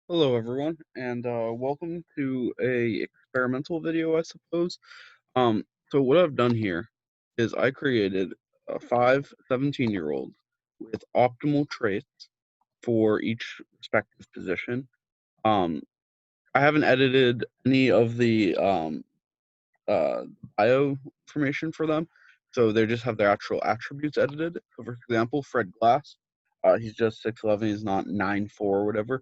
Hello, everyone, and welcome to a experimental video, I suppose. So what I've done here is I created five 17-year-olds with optimal traits for each respective position. Um, I haven't edited any of the uh, bio information for them, so they just have their actual attributes edited. So, for example, Fred Glass, he's just 6'11", he's not 9'4" or whatever.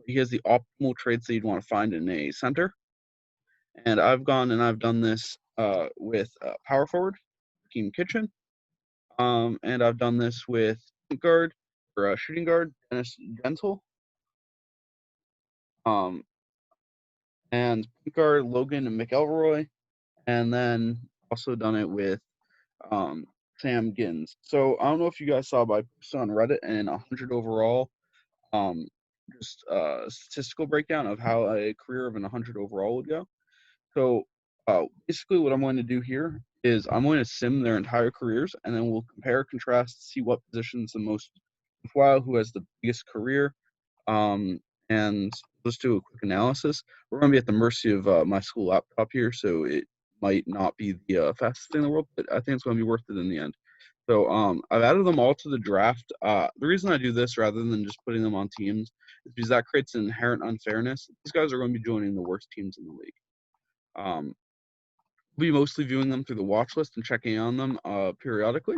He has the optimal traits that you'd want to find in a center, and I've gone and I've done this with power forward, Team Kitchen, and I've done this with point guard or shooting guard, Dennis Gentle, um, and point guard Logan and McElroy, and then also done it with um, Sam Gins. So I don't know if you guys saw, but I posted on Reddit and 100 overall, um, just statistical breakdown of how a career of an 100 overall would go. So basically, what I'm going to do here is I'm going to sim their entire careers, and then we'll compare, contrast, see what position's the most worthwhile, who has the biggest career, um, and let's do a quick analysis. We're going to be at the mercy of my school laptop here, so it might not be the fastest thing in the world, but I think it's going to be worth it in the end. So I've added them all to the draft. The reason I do this rather than just putting them on teams is because that creates an inherent unfairness. These guys are going to be joining the worst teams in the league. Um, we'll be mostly viewing them through the watch list and checking on them periodically.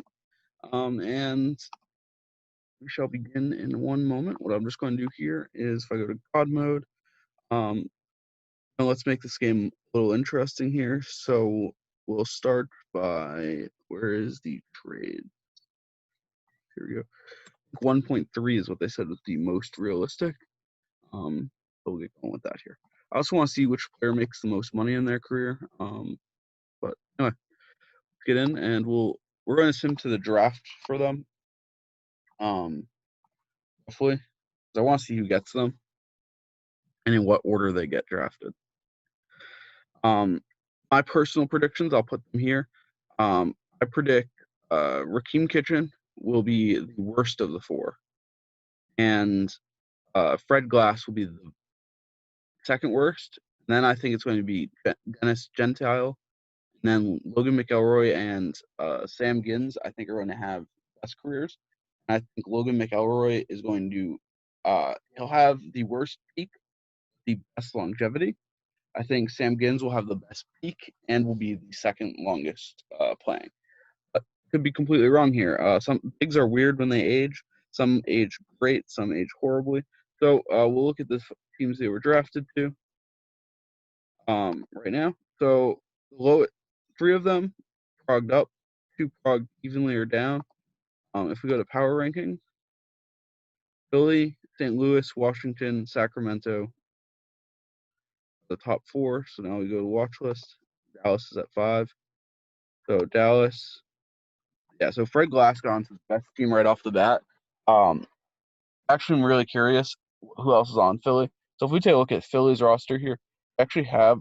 And we shall begin in one moment. What I'm just going to do here is if I go to God mode, um, now let's make this game a little interesting here. So we'll start by, where is the trade? Here we go. 1.3 is what they said was the most realistic. We'll get going with that here. I also want to see which player makes the most money in their career. But anyway, let's get in and we're going to sim to the draft for them. Hopefully, 'cause I want to see who gets them and in what order they get drafted. My personal predictions, I'll put them here. I predict Rakeem Kitchen will be the worst of the four, and Fred Glass will be the second worst. And then I think it's going to be Dennis Gentile, and then Logan McElroy and Sam Gins, I think, are going to have best careers. And I think Logan McElroy is going to he'll have the worst peak, the best longevity. I think Sam Gins will have the best peak and will be the second longest playing. But could be completely wrong here. Some bigs are weird when they age. Some age great, some age horribly. So we'll look at the teams they were drafted to right now. So low, three of them progged up, two progged evenly or down. If we go to power rankings, Philly, St. Louis, Washington, Sacramento, the top four. So now we go to watch list. Dallas is at 5. So Dallas, yeah. So Fred Glass got onto the best team right off the bat. Um, Actually, I'm really curious who else is on Philly. So if we take a look at Philly's roster here, we actually have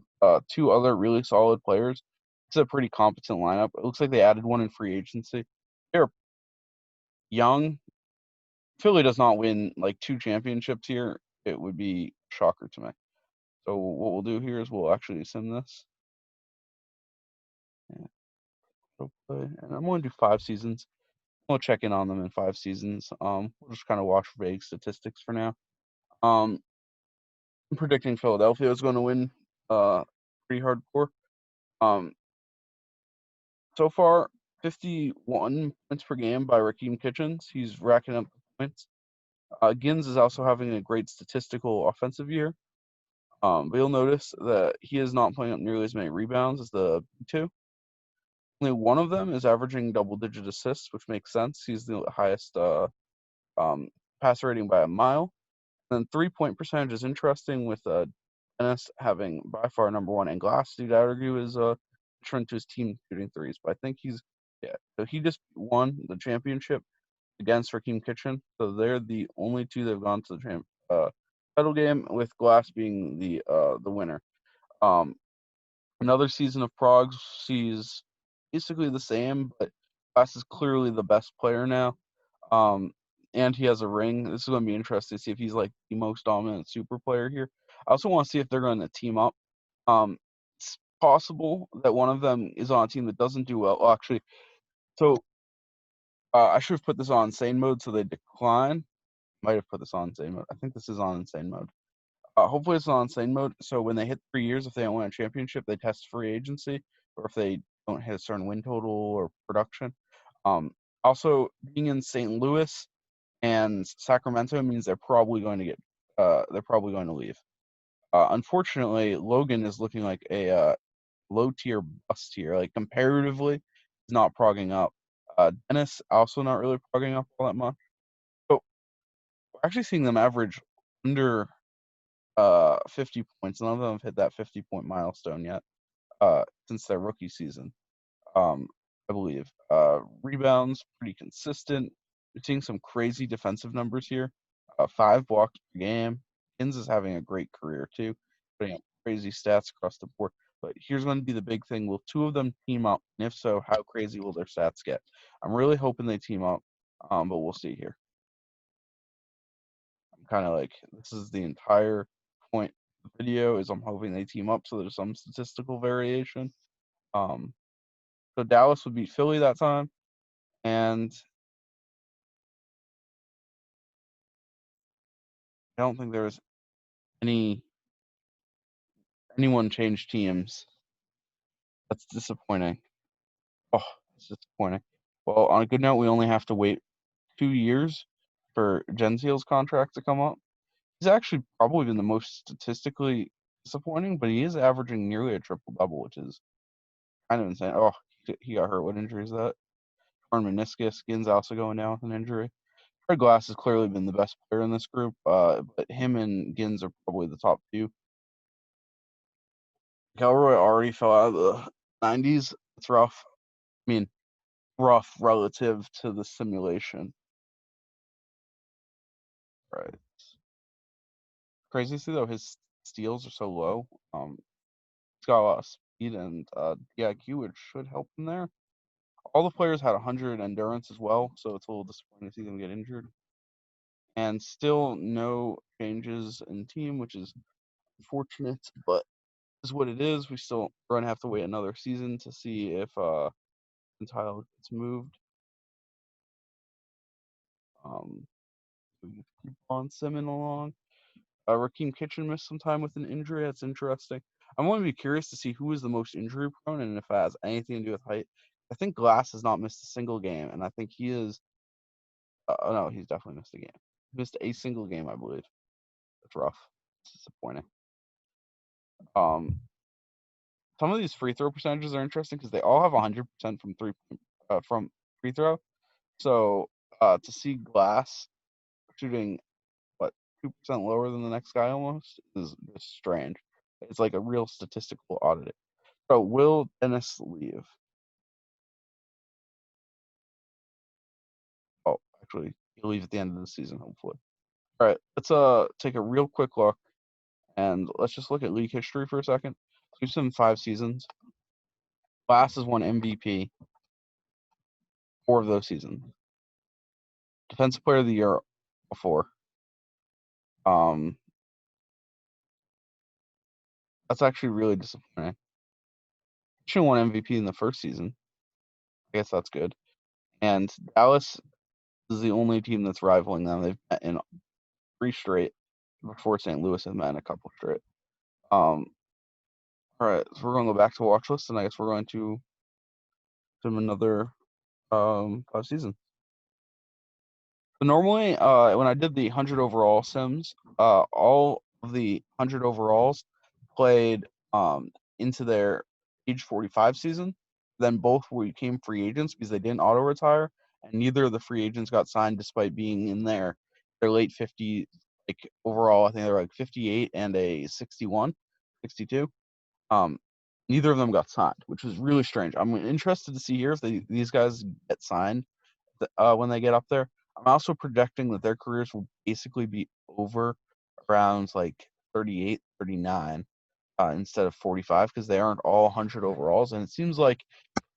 two other really solid players. It's a pretty competent lineup. It looks like they added one in free agency. They're young. Philly does not win like 2 championships here. It would be a shocker to me. So what we'll do here is we'll actually sim this. And I'm going to do 5 seasons. We'll check in on them in 5 seasons. We'll just kind of watch vague statistics for now. I'm predicting Philadelphia is going to win pretty hardcore. Um, so far, 51 points per game by Rakeem Kitchens. He's racking up points. Gins is also having a great statistical offensive year. But you'll notice that he is not putting up nearly as many rebounds as the two. Only one of them is averaging double-digit assists, which makes sense. He's the highest um, passer rating by a mile. And then 3-point percentage is interesting with Dennis having by far number one, and Glass, you'd argue, is turned to his team shooting threes. But I think so he just won the championship against Rakeem Kitchen. So they're the only two that have gone to the title game, with Glass being the winner. Another season of Prague sees basically the same, but Glass is clearly the best player now. Um, and he has a ring. This is going to be interesting to see if he's like the most dominant super player here. I also want to see if they're going to team up. It's possible that one of them is on a team that doesn't do well. Actually, so I should have put this on insane mode so they decline. Might have put this on insane mode. I think this is on insane mode. Hopefully it's on insane mode. So when they hit 3 years, if they don't win a championship, they test free agency, or if they don't hit a certain win total or production. Also, being in St. Louis and Sacramento means they're probably going to get they're probably going to leave. Unfortunately, Logan is looking like a low tier bust here. Like comparatively, he's not progging up. Dennis also not really progging up all that much. So we're actually seeing them average under 50 points. None of them have hit that 50-point milestone yet since their rookie season. I believe. Rebounds pretty consistent. We're seeing some crazy defensive numbers here. 5 blocks per game. Kins is having a great career too, putting up crazy stats across the board. But here's going to be the big thing: will 2 of them team up? And if so, how crazy will their stats get? I'm really hoping they team up, but we'll see here. I'm kind of like, this is the entire point of the video, is I'm hoping they team up so there's some statistical variation. So Dallas would beat Philly that time, and I don't think there's anyone changed teams. That's disappointing. Oh, it's disappointing. Well, on a good note, we only have to wait 2 years for Genseal's contract to come up. He's actually probably been the most statistically disappointing, but he is averaging nearly a triple double, which is kind of insane. Oh, he got hurt. What injury is that? Torn meniscus. Gins also going down with an injury. Fred Glass has clearly been the best player in this group, but him and Gins are probably the top 2. Kelroy already fell out of the 90s. It's rough. I mean, rough relative to the simulation. Right. Crazy to see though, his steals are so low. He's got a lot of speed and DIQ, which should help him there. All the players had 100 endurance as well, so it's a little disappointing to see them get injured. And still no changes in team, which is unfortunate, but is what it is. We're going to have to wait another season to see if Tyler gets moved. We keep on simming along. Rakeem Kitchen missed some time with an injury. That's interesting. I'm going to be curious to see who is the most injury prone and if it has anything to do with height. I think Glass has not missed a single game, and I think he is. No, he's definitely missed a game. He missed a single game, I believe. That's rough. It's disappointing. Some of these free throw percentages are interesting because they all have 100% from free throw. So to see Glass shooting 2% lower than the next guy almost is just strange. It's like a real statistical audit. So will Dennis leave? Oh, actually, he'll leave at the end of the season, hopefully. All right, let's take a real quick look, and let's just look at league history for a second. We've seen 5 seasons. Glass has won MVP 4 of those seasons. Defensive Player of the Year before. That's actually really disappointing. Should have won MVP in the first season. I guess that's good. And Dallas is the only team that's rivaling them. They've met in 3 straight before St. Louis has met in a couple straight. All right, so we're going to go back to watch list, and I guess we're going to sim another 5 seasons. So normally, when I did the 100 overall sims, all of the 100 overalls played into their age 45 season. Then both became free agents because they didn't auto retire, and neither of the free agents got signed despite being in their late 50s. Like overall, I think they were like 58 and a 61, 62. Neither of them got signed, which was really strange. I'm interested to see here if these guys get signed when they get up there. I'm also projecting that their careers will basically be over around like 38, 39 instead of 45 because they aren't all 100 overalls. And it seems like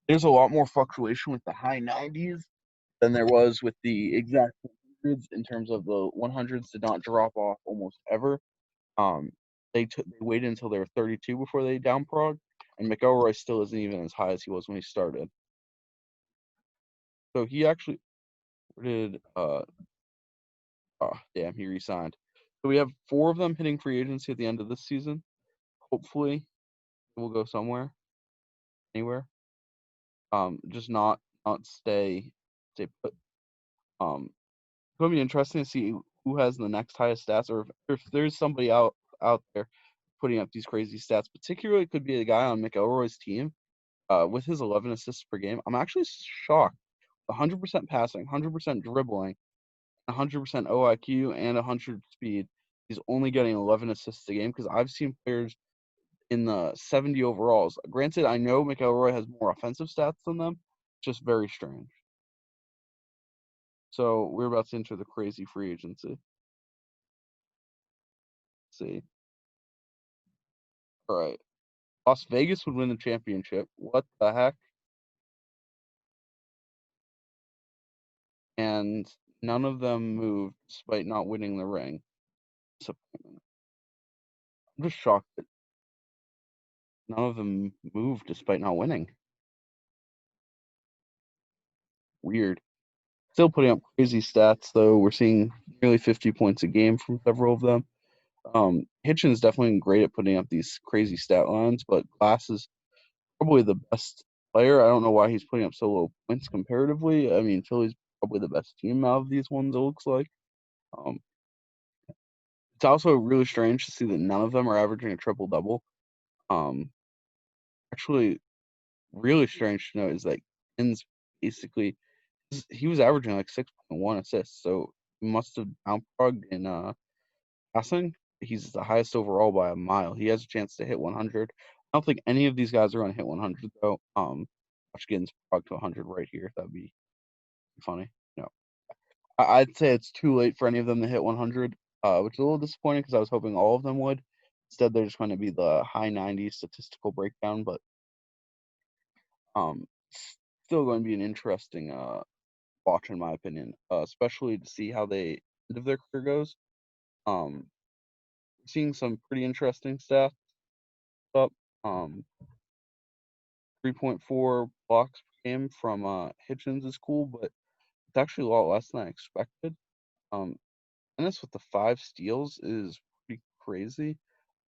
there's a lot more fluctuation with the high 90s than there was with the exact. hundreds in terms of the 100s did not drop off almost ever. They waited until they were 32 before they down prog, and McElroy still isn't even as high as he was when he started. So he actually did. Oh, damn, he resigned. So we have 4 of them hitting free agency at the end of this season. Hopefully, we'll go somewhere, anywhere. Just not stay put. It's gonna be interesting to see who has the next highest stats, or if there's somebody out there putting up these crazy stats. Particularly, it could be a guy on McElroy's team, with his 11 assists per game. I'm actually shocked. 100% passing, 100% dribbling, 100% OIQ, and 100 speed. He's only getting 11 assists a game because I've seen players in the 70 overalls. Granted, I know McElroy has more offensive stats than them. Just very strange. So we're about to enter the crazy free agency. Let's see. All right. Las Vegas would win the championship. What the heck? And none of them moved despite not winning the ring. Disappointment. I'm just shocked that none of them moved despite not winning. Weird. Still putting up crazy stats, though. We're seeing nearly 50 points a game from several of them. Hitchin's definitely great at putting up these crazy stat lines, but Glass is probably the best player. I don't know why he's putting up so low points comparatively. I mean, Philly's probably the best team out of these ones, it looks like. Um, it's also really strange to see that none of them are averaging a triple double. Um, actually, really strange to note is that Kins basically he was averaging like 6.1 assists, so he must have outprogged in passing. He's the highest overall by a mile. He has a chance to hit 100. I don't think any of these guys are going to hit 100 though. Watch Giddens prog to 100 right here. That'd be funny. No, I'd say it's too late for any of them to hit 100, which is a little disappointing because I was hoping all of them would. Instead, they're just going to be the high 90s statistical breakdown, but um, still going to be an interesting watch in my opinion, especially to see how they end of their career goes. Um, seeing some pretty interesting stats up. 3.4 blocks per game from Hitchens is cool, but it's actually a lot less than I expected. And this with the 5 steals is pretty crazy.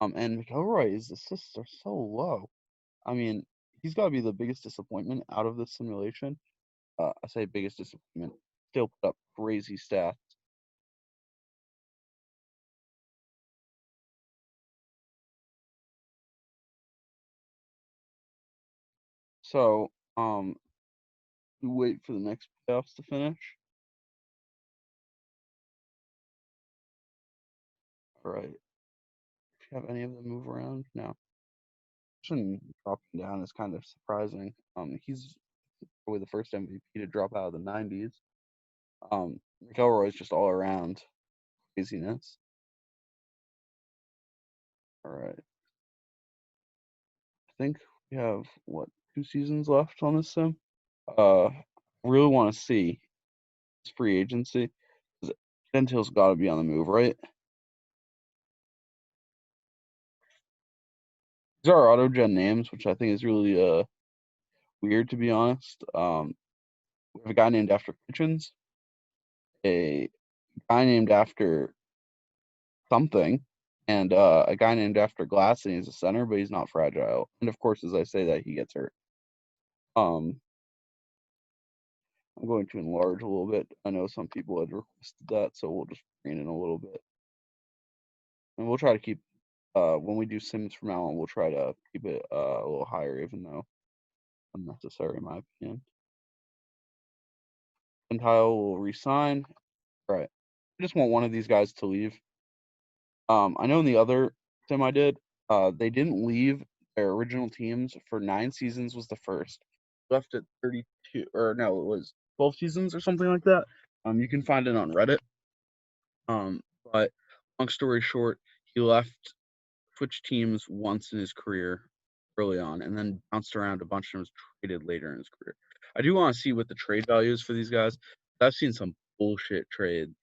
And McElroy's assists are so low. I mean, he's got to be the biggest disappointment out of this simulation. I say biggest disappointment. Still put up crazy stats. So, we wait for the next playoffs to finish. All right. Do you have any of them move around? No. Actually, dropping down is kind of surprising. He's probably the first MVP to drop out of the 90s. McElroy is just all around craziness. All right. I think we have, what, 2 seasons left on this sim? Really want to see his free agency. 'Cause Gentile's got to be on the move, right? These are auto-gen names, which I think is really weird, to be honest. We have a guy named after Kitchens, a guy named after something, and a guy named after Glass, and he's a center, but he's not fragile. And of course, as I say that, he gets hurt. Um, I'm going to enlarge a little bit. I know some people had requested that, so we'll just bring it in a little bit. And we'll try to keep, when we do sims from now on, we'll try to keep it a little higher, even though unnecessary, in my opinion. Gentile will resign. All right. I just want one of these guys to leave. I know in the other sim I did, they didn't leave their original teams for 9 seasons was the first. Left at 32, or no, it was 12 seasons or something like that. You can find it on Reddit. But long story short, he left switched teams once in his career early on, and then bounced around a bunch and was traded later in his career. I do want to see what the trade value is for these guys. I've seen some bullshit trade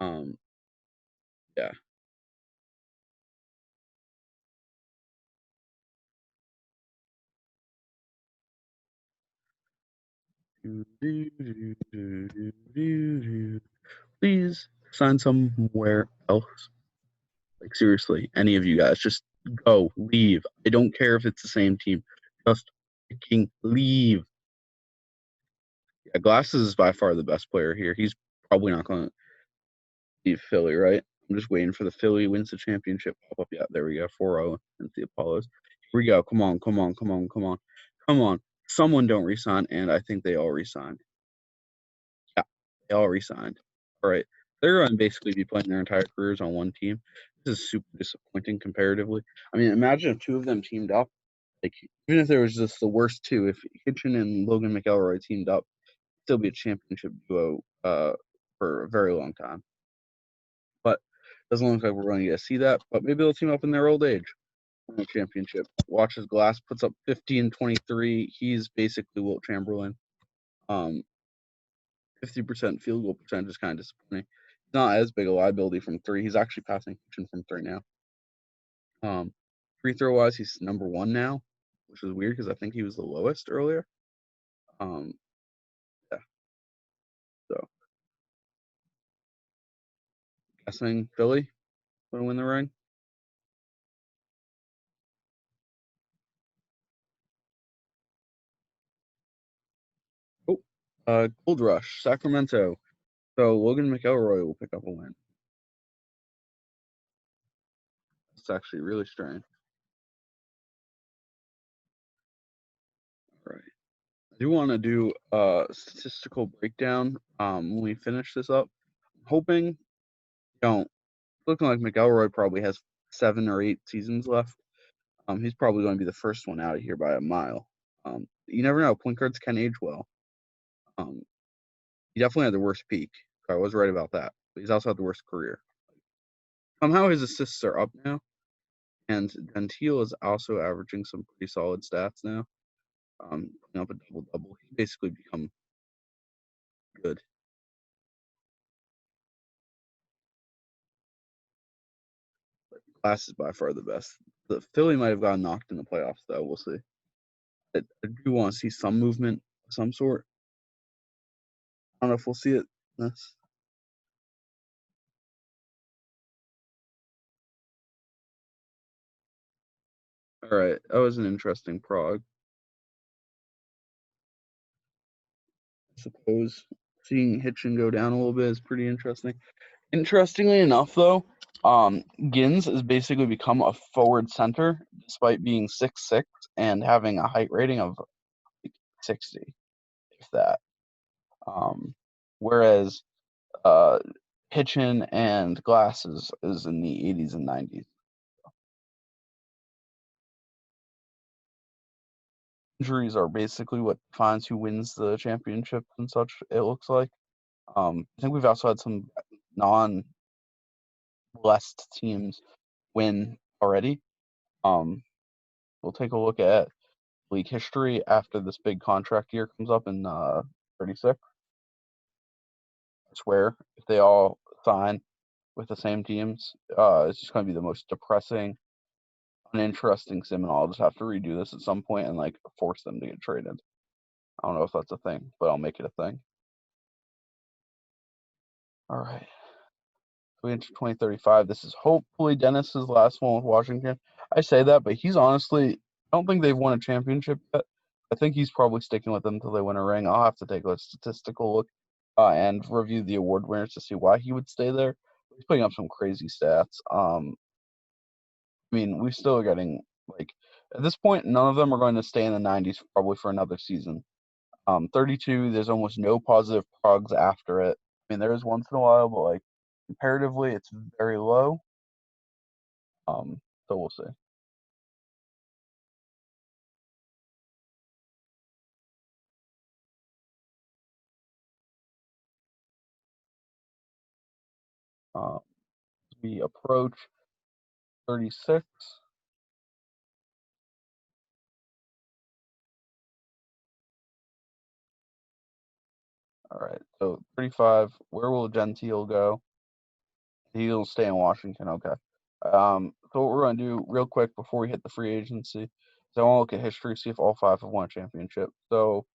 Um, yeah. Please sign somewhere else. Like seriously, any of you guys, just go, leave. I don't care if it's the same team. Just freaking leave. Yeah, Glasses is by far the best player here. He's probably not going to leave Philly, right? I'm just waiting for the Philly wins the championship pop up. Yeah, there we go. 4-0 against the Apollos. Here we go. Come on, come on, come on, come on, come on. Someone don't resign, and I think they all resigned. Yeah, they all resigned. All right. They're going to basically be playing their entire careers on one team. This is super disappointing comparatively. I mean, imagine if two of them teamed up. Like, even if there was just the worst two, if Hitchin and Logan McElroy teamed up, it'd still be a championship duo for a very long time. But doesn't look like we're going to get to see that. But maybe they'll team up in their old age. Win a championship. Watch as Glass puts up 50 and 23. He's basically Wilt Chamberlain. 50% field goal percentage is kind of disappointing. He's not as big a liability from three. He's actually passing Hitchin from three now. Free throw wise, he's number one now, which is weird because I think he was the lowest earlier. Um, yeah. So guessing Philly gonna win the ring. Oh, Gold Rush, Sacramento. So Logan McElroy will pick up a win. It's actually really strange. All right. I do want to do a statistical breakdown when we finish this up. I'm hoping you don't looking like McElroy probably has 7 or 8 seasons left. He's probably going to be the first one out of here by a mile. You never know. Point guards can age well. Um, he definitely had the worst peak. So I was right about that. But he's also had the worst career. Somehow his assists are up now, and Gentile is also averaging some pretty solid stats now. Putting up a double double. He's basically become good. But Glass is by far the best. The Philly might have gotten knocked in the playoffs, though. We'll see. I do want to see some movement of some sort. I don't know if we'll see it. This. All right, that was an interesting prog. I suppose seeing Hitchin go down a little bit is pretty interesting. Interestingly enough, though, Gins has basically become a forward center despite being 6'6" and having a height rating of like 60, if that. Um, whereas uh, Hitchin and Glasses is in the 80s and 90s. Injuries are basically what defines who wins the championship and such, it looks like. I think we've also had some non-blessed teams win already. Um, we'll take a look at league history after this big contract year comes up in 36. I swear, if they all sign with the same teams, it's just going to be the most depressing, uninteresting sim, and I'll just have to redo this at some point and like force them to get traded. I don't know if that's a thing, but I'll make it a thing. All right. We enter 2035. This is hopefully Dennis's last one with Washington. I say that, but he's honestly, I don't think they've won a championship yet. I think he's probably sticking with them until they win a ring. I'll have to take a statistical look and review the award winners to see why he would stay there. He's putting up some crazy stats. I mean, we still are getting like at this point, none of them are going to stay in the 90s probably for another season. 32, there's almost no positive progs after it. I mean, there is once in a while, but like comparatively, it's very low. So we'll see. Uh, we approach 36. All right, so 35. Where will Gentile go? He'll stay in Washington. Okay. So what we're gonna do real quick before we hit the free agency is I want to look at history, see if all five have won a championship. So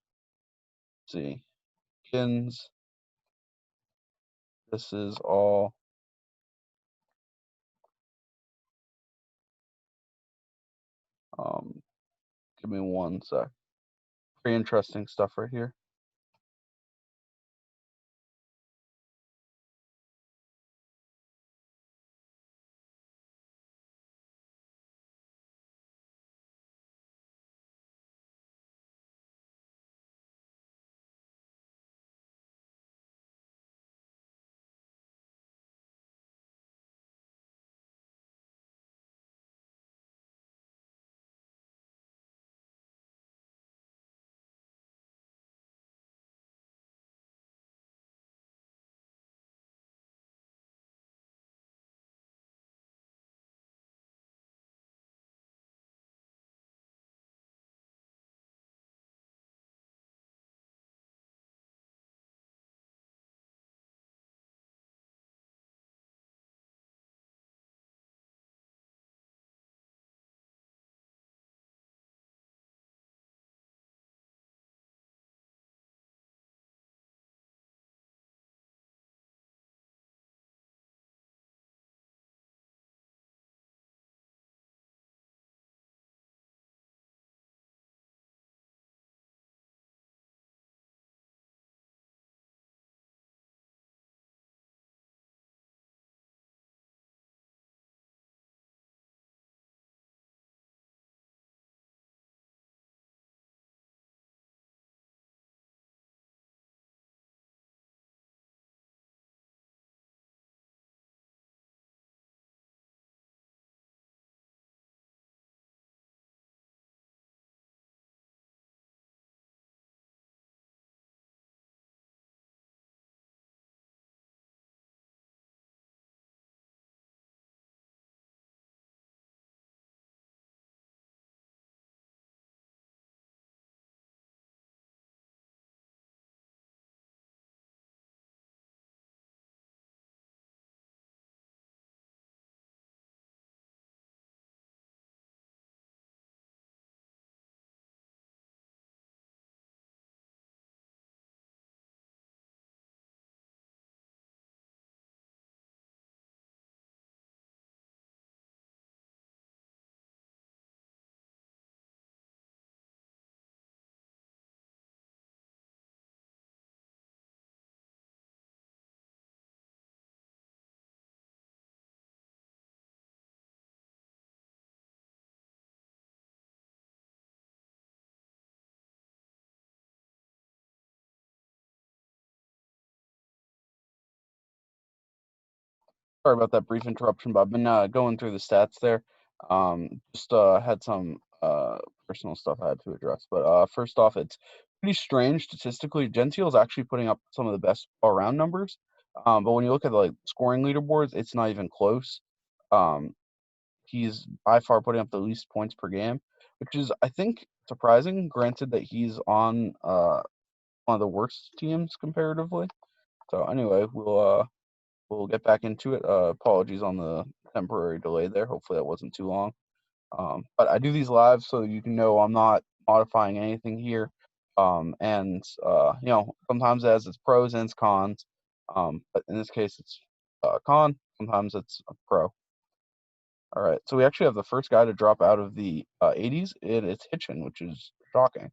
let's see, Kins. This is all. Give me one sec. Pretty interesting stuff right here. Sorry about that brief interruption, but I've been going through the stats there. Just had some personal stuff I had to address. But first off, it's pretty strange statistically. Gentile is actually putting up some of the best all-around numbers. But when you look at the scoring leaderboards, it's not even close. Um, he's by far putting up the least points per game, which is I think surprising. Granted that he's on one of the worst teams comparatively. So anyway, we'll get back into it. Apologies on the temporary delay there. Hopefully that wasn't too long. But I do these live so you can know I'm not modifying anything here. And sometimes it has its pros and its cons. But in this case, it's a con. Sometimes it's a pro. All right. So we actually have the first guy to drop out of the 80s. It's Hitchin, which is shocking.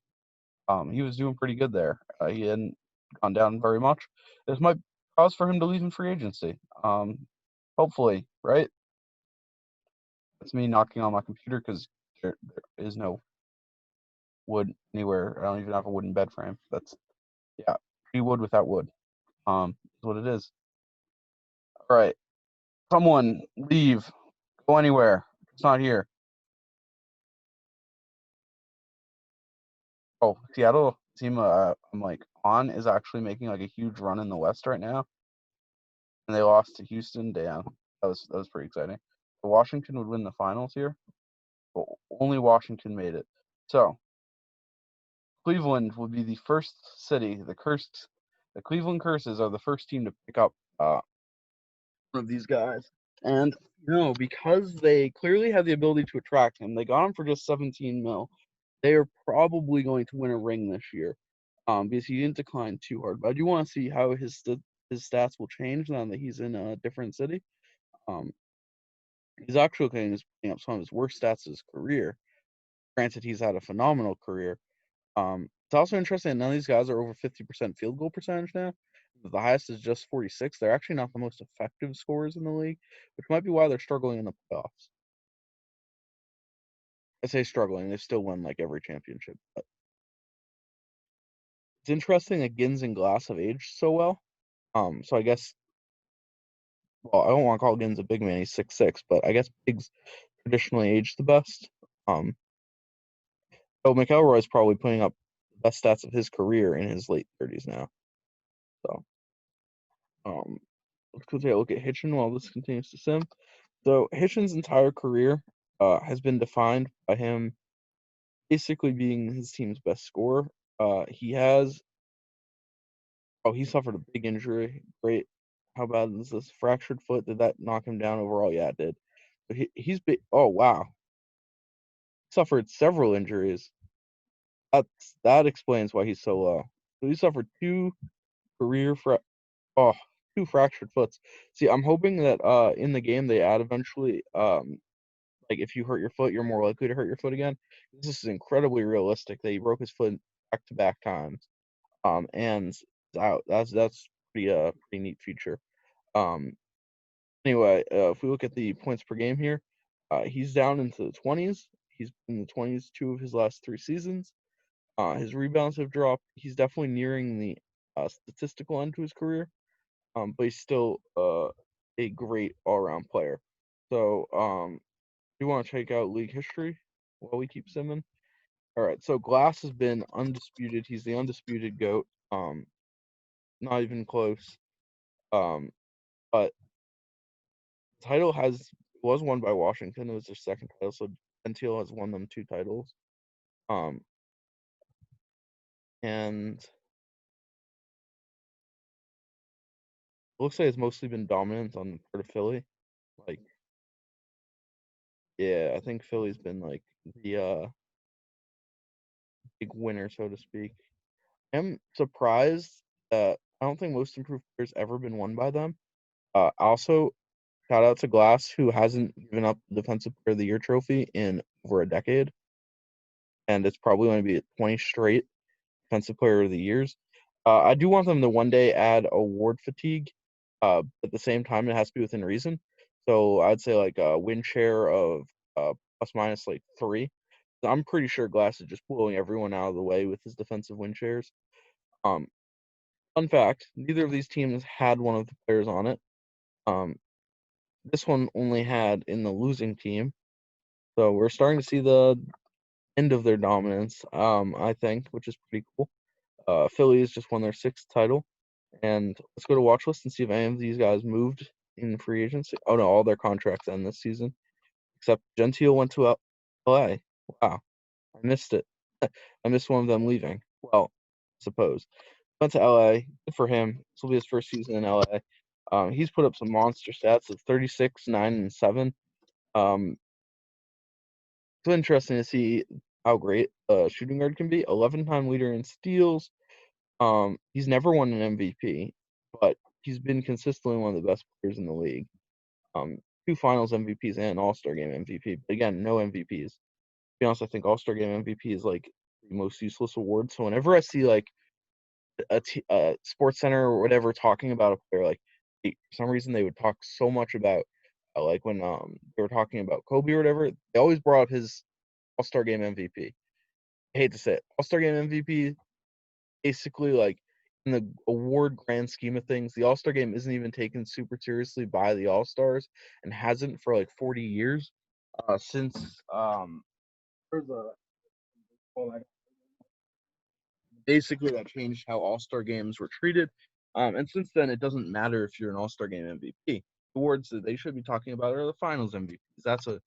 He was doing pretty good there. He hadn't gone down very much. This might cause for him to leave in free agency. Hopefully, right? That's me knocking on my computer because there is no wood anywhere. I don't even have a wooden bed frame. That's yeah, tree wood without wood. Is what it is. All right, someone leave. Go anywhere. It's not here. Oh, Seattle team. I'm on is actually making a huge run in the West right now, and they lost to Houston. Damn, that was pretty exciting. So Washington would win the finals here, but only Washington made it. So Cleveland would be the first city. The Cleveland Curses are the first team to pick up one of these guys. And because they clearly have the ability to attract him, they got him for just 17 mil. They are probably going to win a ring this year, because he didn't decline too hard. But I do want to see how his stats will change now that he's in a different city. Um, he's actually putting up some of his worst stats of his career. Granted, he's had a phenomenal career. It's also interesting that none of these guys are over 50% field goal percentage now. The highest is just 46. They're actually not the most effective scorers in the league, which might be why they're struggling in the playoffs. I say struggling; they still win like every championship. But it's interesting that Gins and Glass have aged so well. So I guess, well, I don't want to call Gins a big man; he's 6'6", but I guess bigs traditionally age the best. Um, so McElroy is probably putting up the best stats of his career in his late 30s now. So, um, let's go take a look at Hitchin while this continues to sim. So Hitchin's entire career has been defined by him basically being his team's best scorer. He has he suffered a big injury. Great. How bad is this? Fractured foot. Did that knock him down overall? Yeah, it did. But he's been. Oh wow, suffered several injuries. That explains why he's so low. So he suffered career fra- oh two fractured foots. See, I'm hoping that in the game they add eventually like if you hurt your foot, you're more likely to hurt your foot again. This is incredibly realistic. That he broke his foot back to back times. And out. That's pretty neat feature. Um, anyway, if we look at the points per game here, he's down into the 20s. He's in the 20s 2 of his last 3 seasons. His rebounds have dropped. He's definitely nearing the statistical end to his career, but he's still a great all-around player. So, do you want to check out league history while we keep simming? All right. So Glass has been undisputed. He's the undisputed GOAT. Not even close. Um, but the title was won by Washington. It was their second title, so Gentile has won them 2 titles. Um, and it looks like it's mostly been dominant on the part of Philly. Like, yeah, I think Philly's been like the big winner, so to speak. I'm surprised that I don't think most improved players ever been won by them. Also, shout out to Glass, who hasn't given up the Defensive Player of the Year trophy in over a decade, and it's probably going to be 20 straight Defensive Player of the Years. I do want them to one day add award fatigue. At the same time, it has to be within reason. So I'd say like a win share of plus minus like 3. I'm pretty sure Glass is just blowing everyone out of the way with his defensive win shares. Um, Fun fact: neither of these teams had one of the players on it. Um, this one only had in the losing team. So we're starting to see the end of their dominance. I think, which is pretty cool. Phillies just won their 6th title. And let's go to watch list and see if any of these guys moved in free agency. Oh no, all their contracts end this season. Except Gentile went to LA. Wow. I missed it. I missed one of them leaving. Well, suppose. Went to LA. Good for him. This will be his first season in LA. He's put up some monster stats of 36, 9, and 7. Um, it's interesting to see how great a shooting guard can be. 11-time leader in steals. He's never won an MVP, but he's been consistently one of the best players in the league. 2 Finals MVPs and All-Star Game MVP. But again, no MVPs. To be honest, I think All-Star Game MVP is like the most useless award. So whenever I see like a Sports Center or whatever talking about a player, like for some reason they would talk so much about like when they were talking about Kobe or whatever, they always brought up his All-Star Game MVP. I hate to say it, All-Star Game MVP basically like in the award grand scheme of things, the All-Star game isn't even taken super seriously by the All-Stars and hasn't for like 40 years since there's a well, basically that changed how All-Star games were treated. And since then, it doesn't matter if you're an All-Star game MVP. The awards that they should be talking about are the Finals MVPs. That's a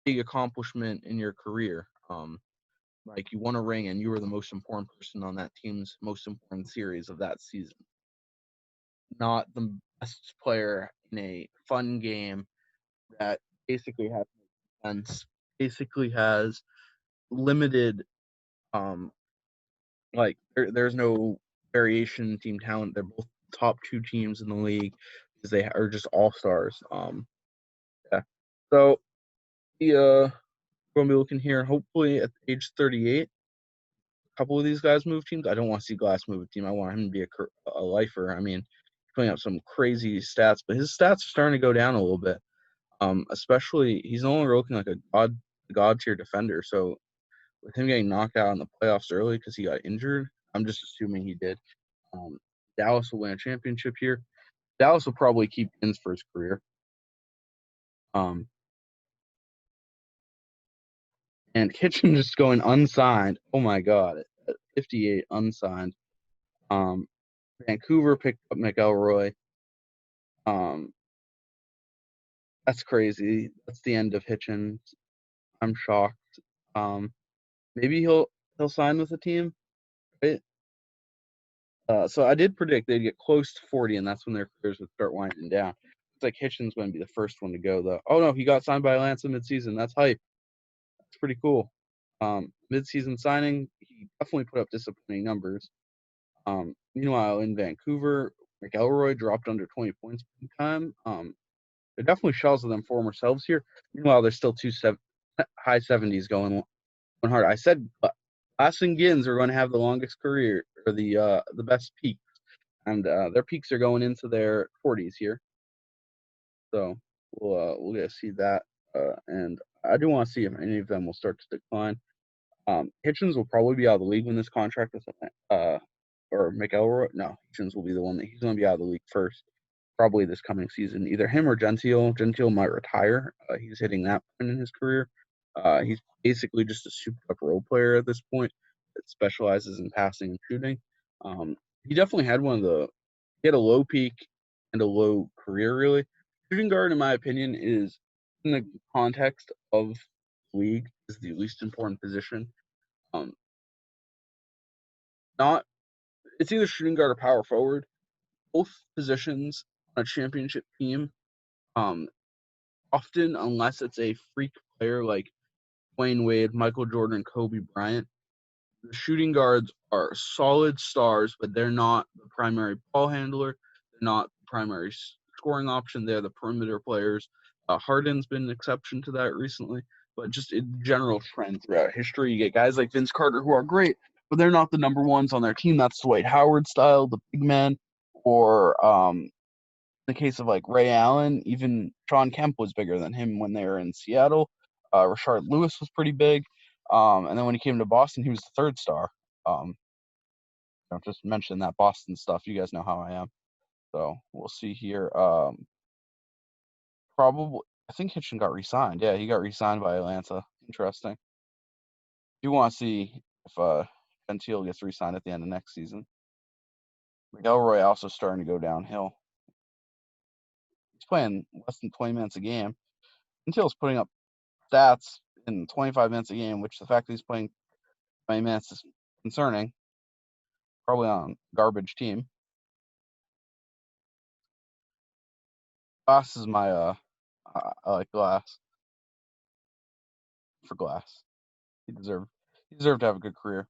big accomplishment in your career. Like you won a ring and you were the most important person on that team's most important series of that season. Not best player in a fun game that basically has no defense, basically has limited um there's no variation in team talent. They're both top two teams in the league because they are just all stars. Yeah. So the gonna be looking here. Hopefully at age 38, a couple of these guys move teams. I don't want to see Glass move a team. I want him to be a lifer. I mean, he's putting up some crazy stats, but his stats are starting to go down a little bit. Especially he's no longer looking like a god tier defender. So with him getting knocked out in the playoffs early because he got injured, I'm just assuming he did. Um, Dallas will win a championship here. Dallas will probably keep Gins for his career. Um, and Kitchen just going unsigned. Oh my god, at 58 unsigned. Vancouver picked up McElroy. Um, that's crazy. That's the end of Hitchens. I'm shocked. Um, maybe he'll sign with the team, right? So I did predict they'd get close to 40, and that's when their careers would start winding down. It's like Hitchens going to be the first one to go, though. Oh no, he got signed by Atlanta midseason. That's hype. That's pretty cool. Midseason signing, he definitely put up disappointing numbers. Meanwhile, in Vancouver, McElroy dropped under 20 points per time. They're definitely shells of them former selves here. Meanwhile, they're still high 70s going hard. I said Glass and Gins are going to have the longest career or the best peaks, and their peaks are going into their 40s here. So we'll get to see that, and I do want to see if any of them will start to decline. Hitchens will probably be out of the league when this contract is or McElroy. No, Hitchens will be the one that he's going to be out of the league first, probably this coming season. Either him or Gentile. Gentile might retire. He's hitting that point in his career. He's basically just a super up role player at this point that specializes in passing and shooting. He definitely had he had a low peak and a low career, really. Shooting guard, in my opinion, is in the context of league is the least important position. Um, not It's either shooting guard or power forward. Both positions on a championship team, um, often unless it's a freak player like Wayne Wade, Michael Jordan, Kobe Bryant, the shooting guards are solid stars, but they're not the primary ball handler. They're not the primary scoring option. They're the perimeter players. Harden's been an exception to that recently, but just in general trend throughout history, you get guys like Vince Carter who are great, but they're not the number ones on their team. That's Dwight Howard style, the big man, or in the case of like Ray Allen, even Sean Kemp was bigger than him when they were in Seattle. Rashard Lewis was pretty big. And then when he came to Boston, he was the third star. Just mention that Boston stuff. You guys know how I am. So we'll see here. Probably, I think Hitchen got re-signed. Yeah, he got re-signed by Atlanta. Interesting. Do want to see if Gentile gets re-signed at the end of next season. McElroy also starting to go downhill. He's playing less than 20 minutes a game. Gentile's putting up stats in 25 minutes a game, which the fact that he's playing 20 minutes is concerning. Probably on a garbage team. Glass is my I like Glass for Glass. He deserved to have a good career.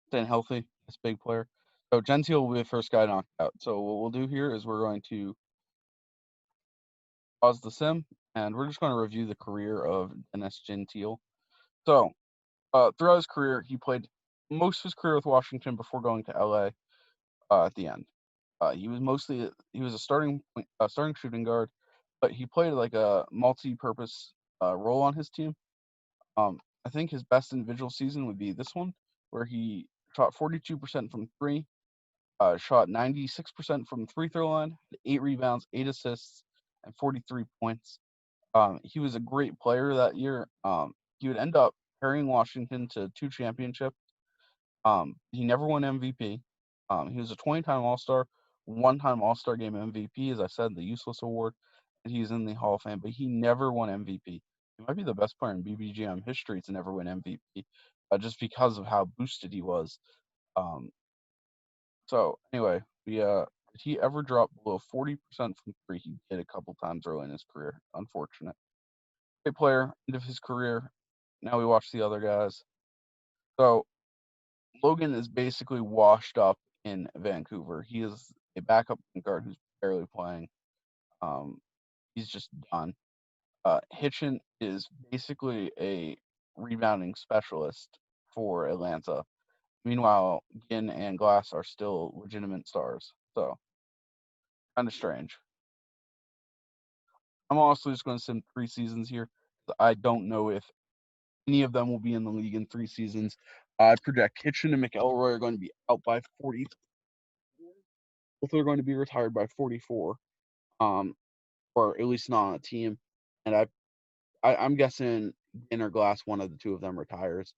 Staying healthy, this big player. So Gentile will be the first guy knocked out. So what we'll do here is we're going to pause the sim and we're just going to review the career of Dennis Gentile. So throughout his career, he played most of his career with Washington before going to LA at the end. He was a starting shooting guard, but he played like a multi-purpose role on his team. I think his best individual season would be this one, where he shot 42% from three, shot 96% from the free throw line, had 8 rebounds, 8 assists, and 43 points. He was a great player that year. He would end up carrying Washington to 2 championships. He never won MVP. He was a 20-time All-Star, 1-time All-Star Game MVP, as I said, the useless award, and he's in the Hall of Fame, but he never won MVP. He might be the best player in BBGM history to never win MVP, just because of how boosted he was. So anyway, we Did he ever drop below 40% from three? He did a couple times early in his career. Unfortunate. Great player, end of his career. Now we watch the other guys. So Logan is basically washed up in Vancouver. He is a backup point guard who's barely playing. Um, he's just done. Hitchen is basically a rebounding specialist for Atlanta. Meanwhile, Ginn and Glass are still legitimate stars. So, kind of strange. I'm also just going to sim 3 seasons here. I don't know if any of them will be in the league in 3 seasons. I project Hitchen and McElroy are going to be out by 40. Both are going to be retired by 44, or at least not on a team. And I'm guessing Ginn or Glass, one of the two of them retires.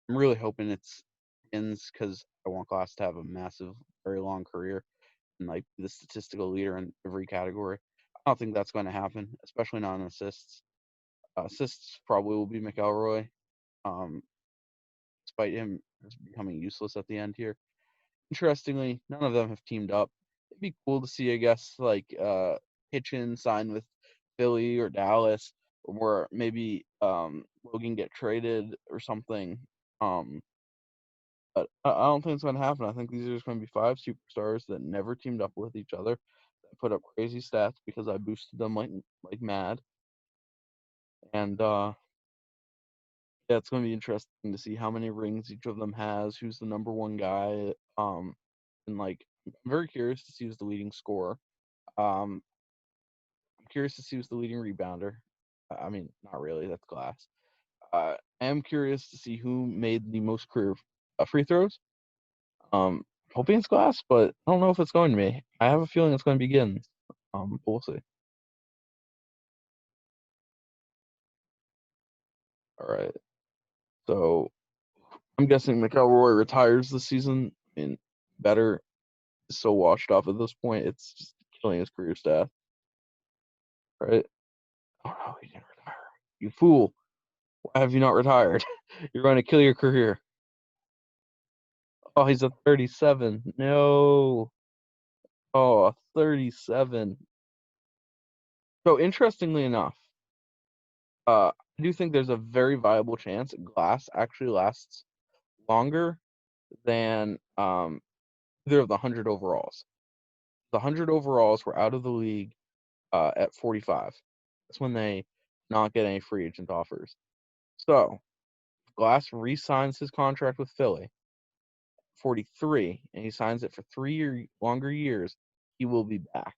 I'm really hoping it's Ginn's because I want Glass to have a massive, very long career and like the statistical leader in every category. I don't think that's going to happen, especially not in assists. Assists probably will be McElroy, um, despite him becoming useless at the end here. Interestingly, none of them have teamed up. It'd be cool to see, I guess, like Hitchen sign with Philly or Dallas, or maybe Logan get traded or something. But I don't think it's going to happen. I think these are just going to be five superstars that never teamed up with each other, that put up crazy stats because I boosted them like mad. And yeah, it's going to be interesting to see how many rings each of them has, who's the number one guy. And like, I'm very curious to see who's the leading scorer. I'm curious to see who's the leading rebounder. I mean, not really. That's Glass. I am curious to see who made the most career free throws. Um, Hoping it's Glass, but I don't know if it's going to be. I have a feeling it's going to be Giddens. But we'll see. All right. So I'm guessing McElroy retires this season. I mean, better is so washed off at this point. It's just killing his career stats, right? Oh no, he didn't retire. You fool! Why have you not retired? You're going to kill your career. Oh, he's a 37. No. Oh, a 37. So interestingly enough, I do think there's a very viable chance Glass actually lasts longer than either of the 100 overalls. The 100 overalls were out of the league at 45. That's when they not get any free agent offers. So if Glass re-signs his contract with Philly, 43, and he signs it for 3 longer years, he will be back.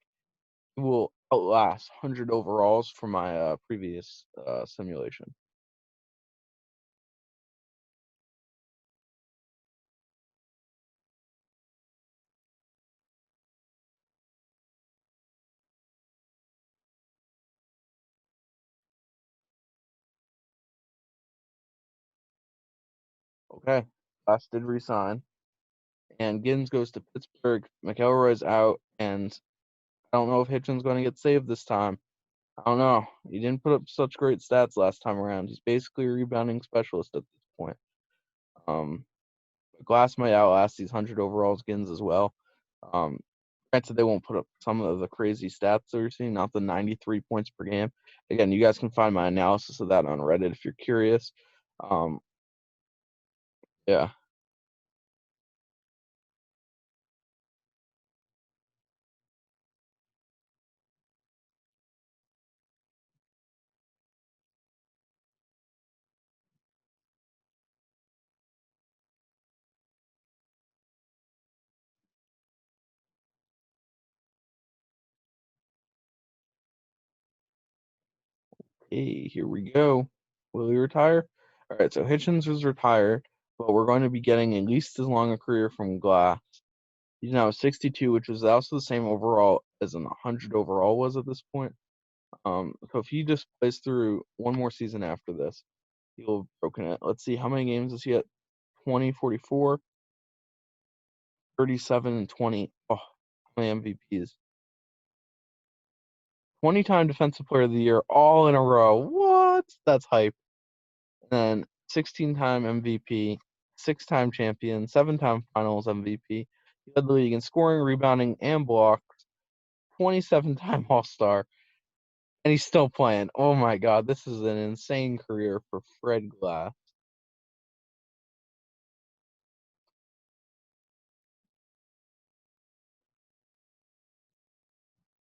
He will outlast 100 overalls from my previous simulation. Okay, Glass did resign, and Giddens goes to Pittsburgh. McElroy's out, and I don't know if Hitchen's going to get saved this time. I don't know. He didn't put up such great stats last time around. He's basically a rebounding specialist at this point. Um, Glass might outlast these 100 overalls Giddens as well. Um, Granted, they won't put up some of the crazy stats that we're seeing, not the 93 points per game. Again, you guys can find my analysis of that on Reddit if you're curious. Um, yeah. Hey, here we go. Will he retire? All right, so Hitchens was retired, but we're going to be getting at least as long a career from Glass. He's now 62, which was also the same overall as an 100 overall was at this point. So if he just plays through one more season after this, he'll have broken it. Let's see, how many games is he at? 20, 44, 37, and 20. Oh, how many MVPs? 20-time Defensive Player of the Year, all in a row. What? That's hype. And then 16-time MVP, 6-time champion, 7-time Finals MVP, He led the league in scoring, rebounding, and blocks. 27-time All-Star, and he's still playing. Oh my God, this is an insane career for Fred Glass.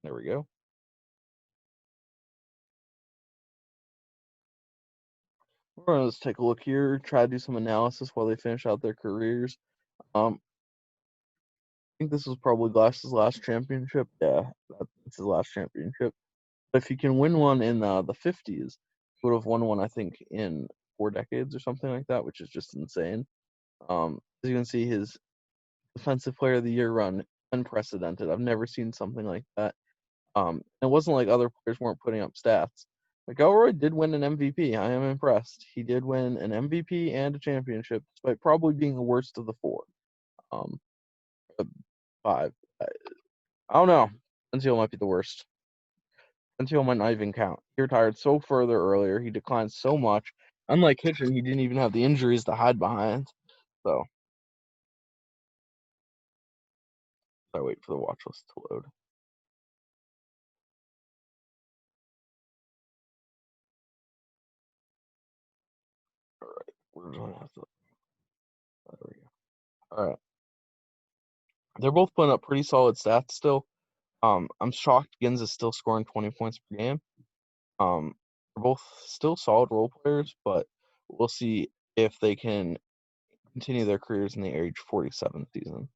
There we go. We're gonna just take a look here, try to do some analysis while they finish out their careers. I think this was probably Glass's last championship. Yeah, that's his last championship. But if he can win one in the 50s, he would have won one, I think, in 4 decades or something like that, which is just insane. As you can see, his Defensive Player of the Year run, unprecedented. I've never seen something like that. It wasn't like other players weren't putting up stats. McElroy did win an MVP. I am impressed. He did win an MVP and a championship, despite probably being the worst of the four. Um, 5. I don't know. Until might be the worst. Until might not even count. He retired so further earlier. He declined so much. Unlike Hitchen, he didn't even have the injuries to hide behind. So I wait for the watch list to load. All right, we're gonna have to. There we go. All right, they're both putting up pretty solid stats still. I'm shocked Gins is still scoring 20 points per game. They're both still solid role players, but we'll see if they can continue their careers in the age 47 season.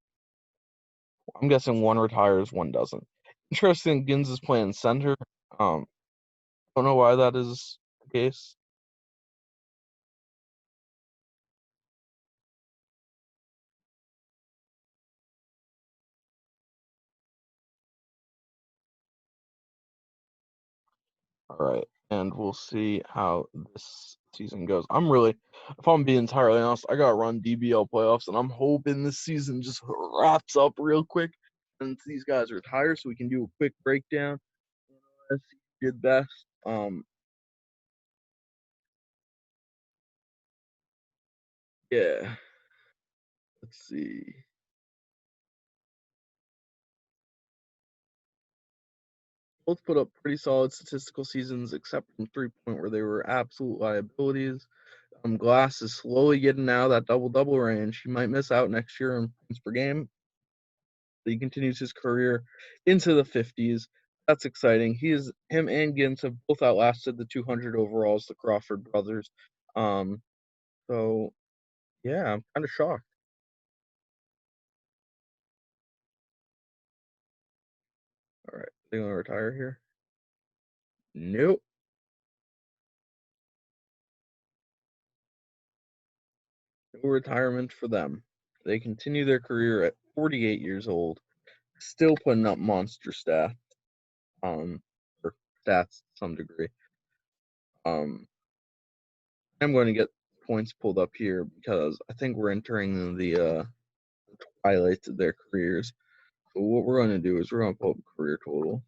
I'm guessing one retires, one doesn't. Interesting, Gins is playing center. Don't know why that is the case. All right, and we'll see how this season goes. If I'm being entirely honest, I got to run DBL playoffs, and I'm hoping this season just wraps up real quick and these guys retire so we can do a quick breakdown. Let's see who did best. Yeah, let's see. Both put up pretty solid statistical seasons, except from 3-point where they were absolute liabilities. Glass is slowly getting out of that double-double range. He might miss out next year in points per game. He continues his career into the 50s. That's exciting. Him and Gins have both outlasted the 200 overalls, the Crawford brothers. Um, so yeah, I'm kind of shocked. All right, they gonna retire here? Nope. No retirement for them. They continue their career at 48 years old, still putting up monster stats. Um, or stats to some degree. Um, I'm going to get points pulled up here because I think we're entering the highlights of their careers. So what we're going to do is we're going to pull up career totals.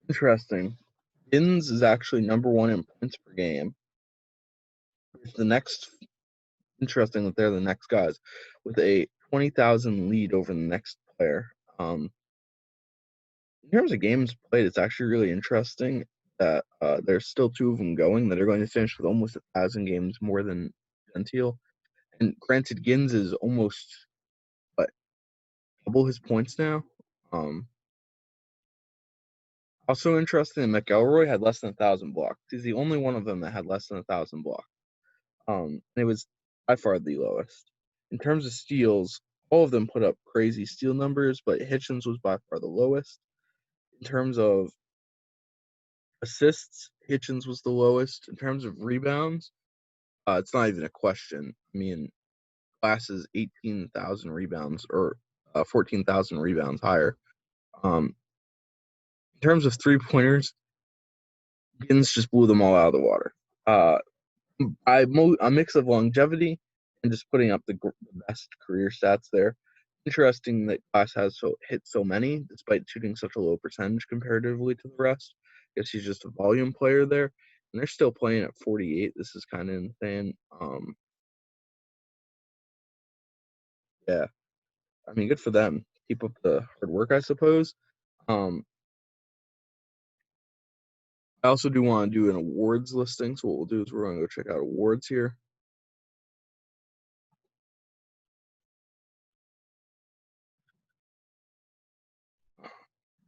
Interesting. Gins is actually number one in points per game. It's the next interesting that they're the next guys with a 20,000 lead over the next player. In terms of games played, it's actually really interesting that there's still two of them going that are going to finish with almost 1,000 games more than Gentile. And granted, Gins is almost what double his points now. Um, Also interesting, McElroy had less than 1,000 blocks. He's the only one of them that had less than 1,000 blocks. It was by far the lowest. In terms of steals, all of them put up crazy steal numbers, but Hitchens was by far the lowest. In terms of assists, Hitchens was the lowest. In terms of rebounds, it's not even a question. I mean, Glass's 18,000 rebounds or 14,000 rebounds higher. In terms of 3-pointers, Giddens just blew them all out of the water. A mix of longevity and just putting up the best career stats there. Interesting that Glass has hit so many despite shooting such a low percentage comparatively to the rest. I guess he's just a volume player there, and they're still playing at 48. This is kind of insane. Yeah, I mean, good for them. Keep up the hard work, I suppose. Um, I also do want to do an awards listing. So what we'll do is we're going to go check out awards here.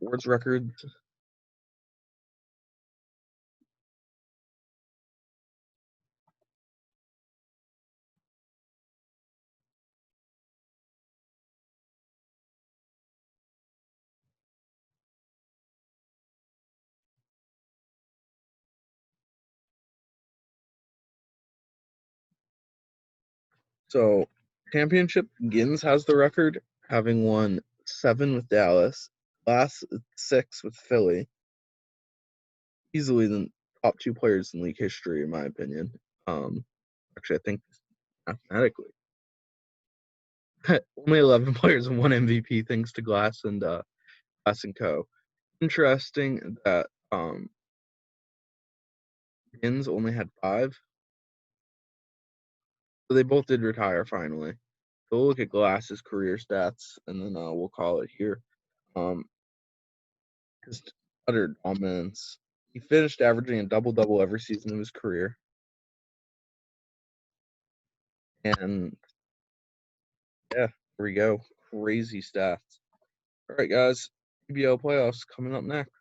Awards records. So championship, Gins has the record, having won 7 with Dallas, last 6 with Philly. Easily the top 2 players in league history, in my opinion. Actually, I think mathematically. Only 11 players have won MVP thanks to Glass and Co. Interesting that Gins only had 5. So they both did retire finally. So we'll look at Glass's career stats, and then we'll call it here. Just utter dominance. He finished averaging a double-double every season of his career. And yeah, here we go. Crazy stats. All right, guys. PBL playoffs coming up next.